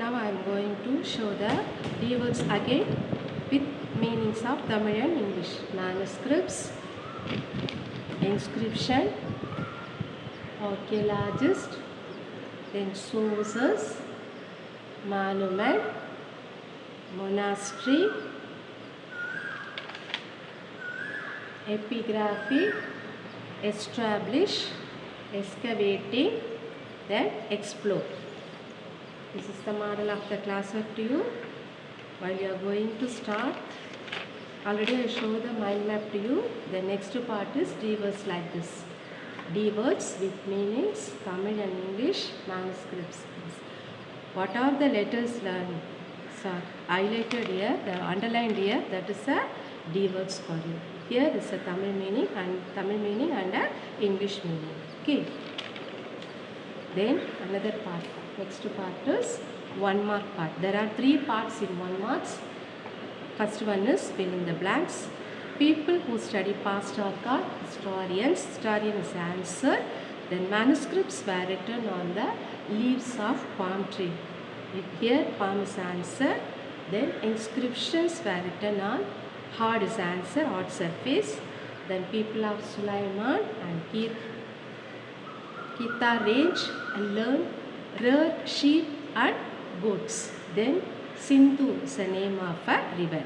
Now I am going to show the D words again with meanings of Tamil and English. Manuscripts, inscription, archaeologist, then sources, monument, monastery, epigraphy, establish, excavating, then explore. This is the model of the class work to you. While you are going to start, already I showed the mind map to you. The next part is D words like this. D words with meanings, Tamil and English, manuscripts. What are the letters learned? So, highlighted here, the underlined here, that is a D words for you. Here is a Tamil meaning and a English meaning. Okay. Then another part. Next part is 1 mark part. There are 3 parts in 1 marks. First one is fill in the blanks. People who study past are called historians. Historian is answer. Then manuscripts were written on the leaves of palm tree. Here palm is answer. Then inscriptions were written on hard is answer, hard surface. Then people of Sulaiman and Kita range and learn rare sheep and goats. Then Sindhu is the name of a river.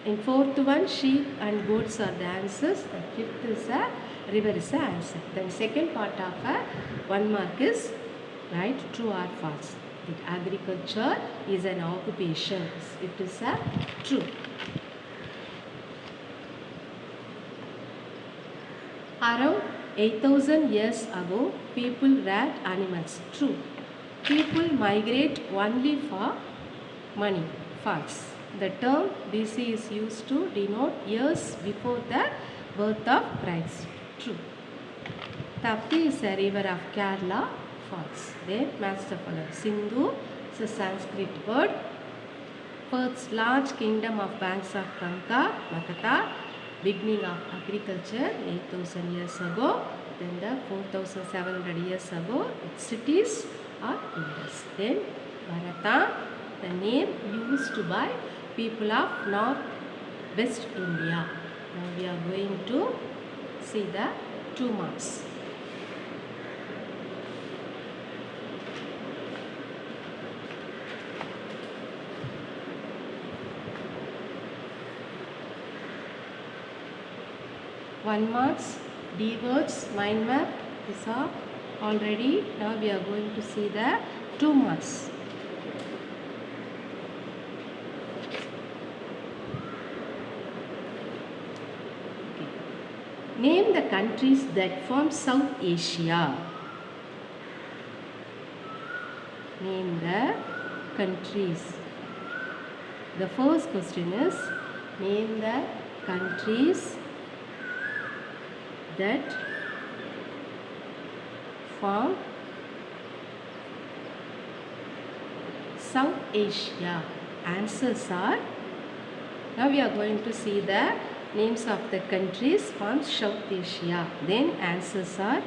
In 4th one, sheep and goats are the answers. The 5th is a river is the answer. Then second part of a 1 mark is right, true or false. That agriculture is an occupation. It is a true. Around 8,000 years ago, people reared animals. True. People migrate only for money. False. The term BC is used to denote years before the birth of Christ. True. Tapti is a river of Kerala. False. Then master follower. Sindhu is a Sanskrit word. Perth's large kingdom of banks of Ganga, Makata, beginning of agriculture 8,000 years ago. Then the 4,700 years ago, its cities are Indus. Then Bharata, the name used by people of North-West India. Now we are going to see the 2 marks. One marks, D words, mind map, these are already. Now we are going to see the 2 marks. Okay. Name the countries that form South Asia. Name the countries. The first question is, name the countries that form South Asia. Answers are, now we are going to see the names of the countries from South Asia. Then answers are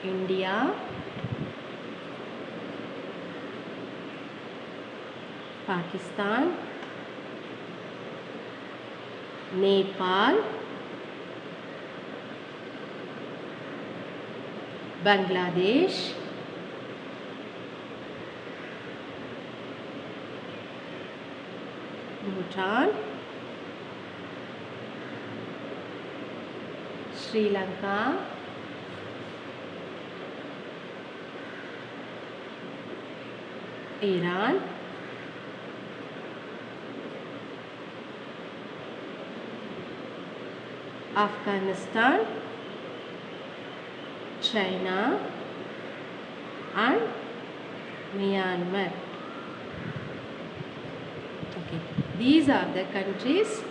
India, Pakistan, Nepal, Bangladesh, Bhutan, Sri Lanka, Iran, Afghanistan, China and Myanmar. Okay, these are the countries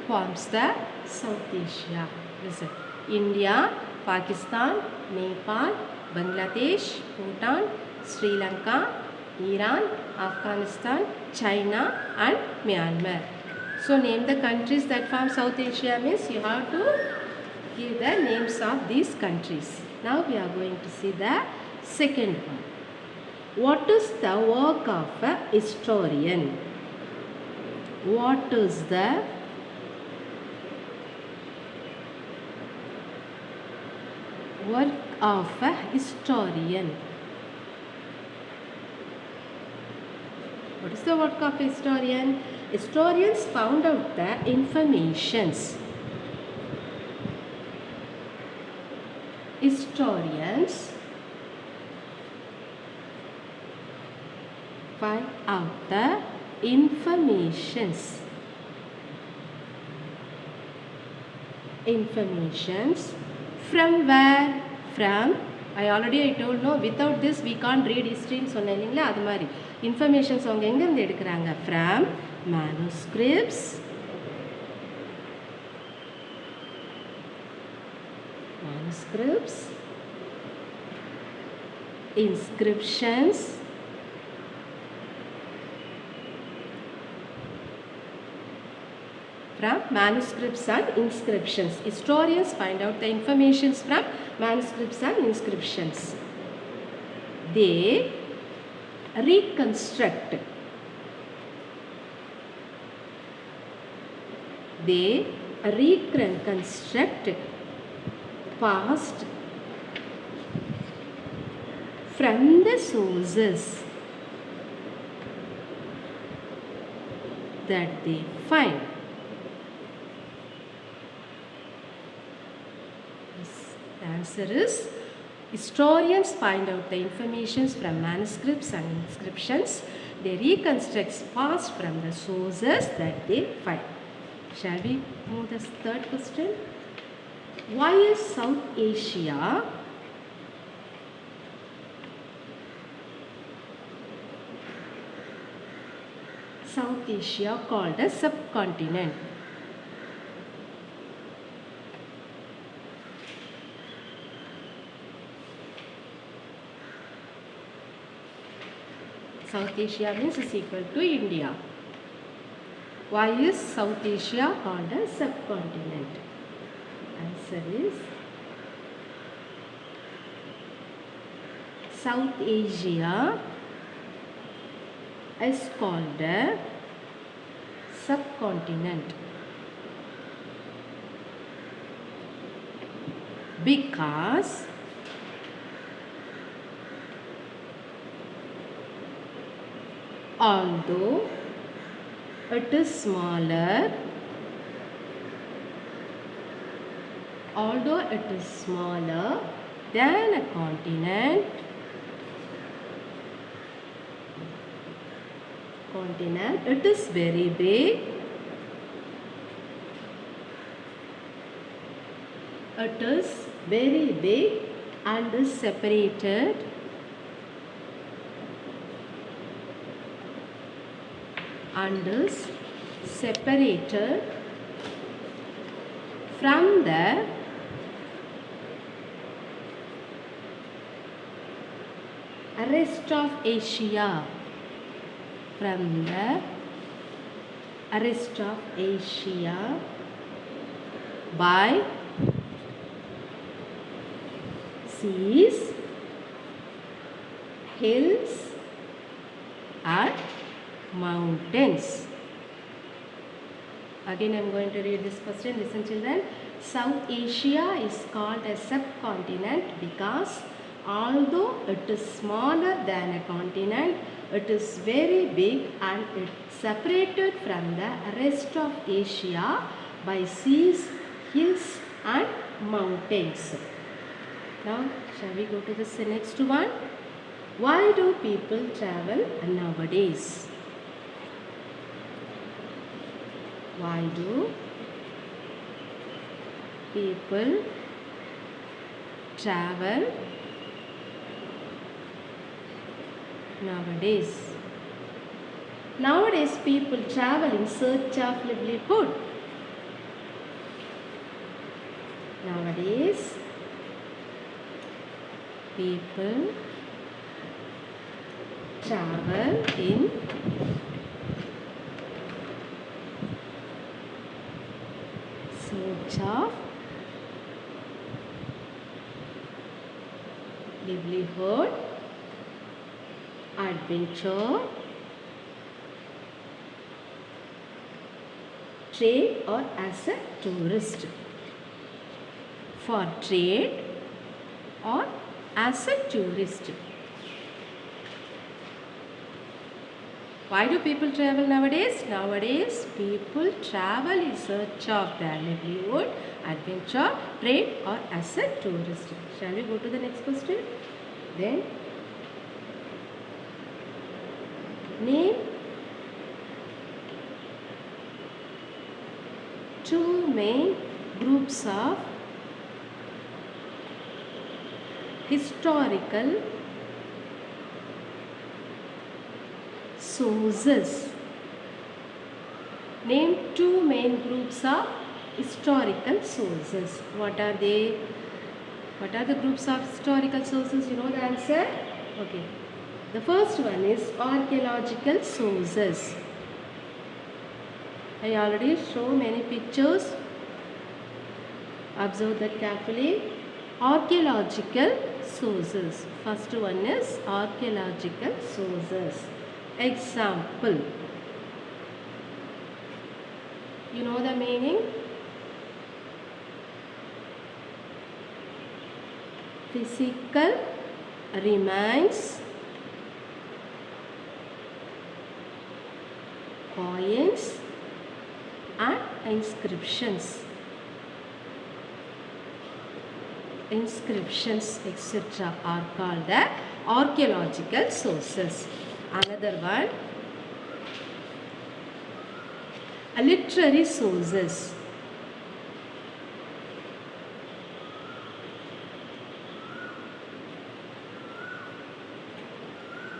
forms the South Asia. Listen, India, Pakistan, Nepal, Bangladesh, Bhutan, Sri Lanka, Iran, Afghanistan, China and Myanmar. So name the countries that form South Asia means you have to give the names of these countries. Now we are going to see the second one. What is the work of a historian? What is the work of a historian? What is the work of a historian? Historians found out the informations. Historians find out the informations. From where? From, I told no, without this we can't read history ன்னு சொன்னேன் இல்லைங்களா, அது மாதிரி informations அவங்க எங்கேருந்து எடுக்கிறாங்க? From manuscripts, inscriptions, from manuscripts and inscriptions. Historians find out the informations from manuscripts and inscriptions. They reconstruct. Past from the sources that they find. The answer is historians find out the informations from manuscripts and inscriptions. They reconstruct past from the sources that they find. Shall we move to the third question? Why is South Asia called a subcontinent? South Asia means is equal to India. Why is South Asia called a subcontinent? Answer is South Asia is called a subcontinent because although it is smaller than a continent, it is very big. It is very big and is separated from the rest of Asia. By seas, hills and mountains. Again I am going to read this question. Listen children. South Asia is called a subcontinent because although it is smaller than a continent, it is very big and it is separated from the rest of Asia by seas, hills and mountains. Now shall we go to the next one? Why do people travel nowadays? Why do people travel nowadays? Nowadays people travel in search of livelihood. Nowadays people travel in search of livelihood adventure, trade or as a tourist. For trade or as a tourist. Why do people travel nowadays? Nowadays, people travel in search of their livelihood, adventure, trade or as a tourist. Shall we go to the next question? Then, name two main groups of historical sources. Name two main groups of historical sources. What are they? What are the groups of historical sources? You know the answer? Okay. The first one is archaeological sources. I already show many pictures. Observe that carefully. Archaeological sources. First one is archaeological sources. Example. You know the meaning? Physical remains, coins and inscriptions. Inscriptions etc. are called the archaeological sources. Another one, literary sources.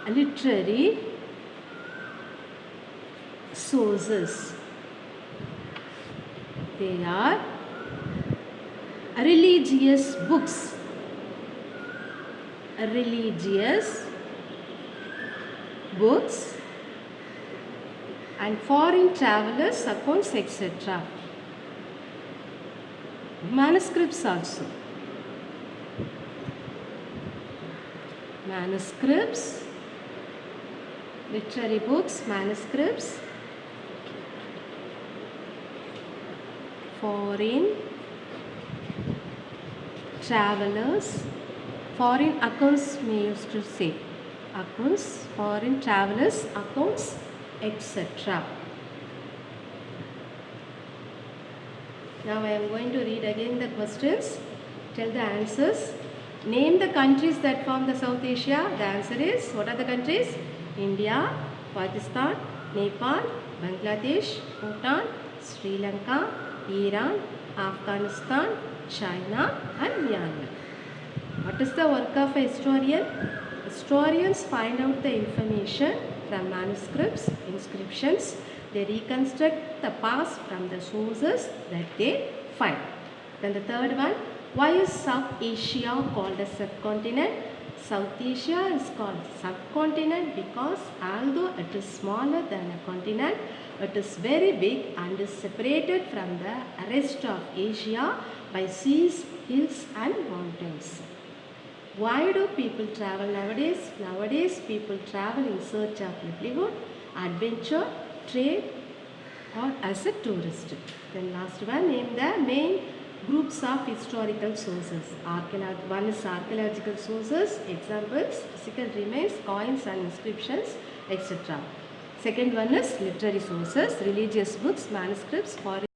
Literary sources. They are religious books. Religious books and foreign travelers' accounts etc. Manuscripts also. Manuscripts, literary books, manuscripts, foreign travelers, foreign accounts we used to say. Accounts, foreign travelers, accounts, etc. Now I am going to read again the questions. Tell the answers. Name the countries that form the South Asia. The answer is, what are the countries? India, Pakistan, Nepal, Bangladesh, Bhutan, Sri Lanka, Iran, Afghanistan, China and Myanmar. What is the work of a historian? Historians find out the information from manuscripts, inscriptions. They reconstruct the past from the sources that they find. Then the third one, why is South Asia called a subcontinent? South Asia is called subcontinent because although it is smaller than a continent, it is very big and is separated from the rest of Asia by seas, hills and mountains. Why do people travel nowadays? Nowadays people travel in search of livelihood, adventure, trade or as a tourist. Then last one, name the main groups of historical sources. One is archaeological sources, examples, physical remains, coins and inscriptions, etc. Second one is literary sources, religious books, manuscripts, foreign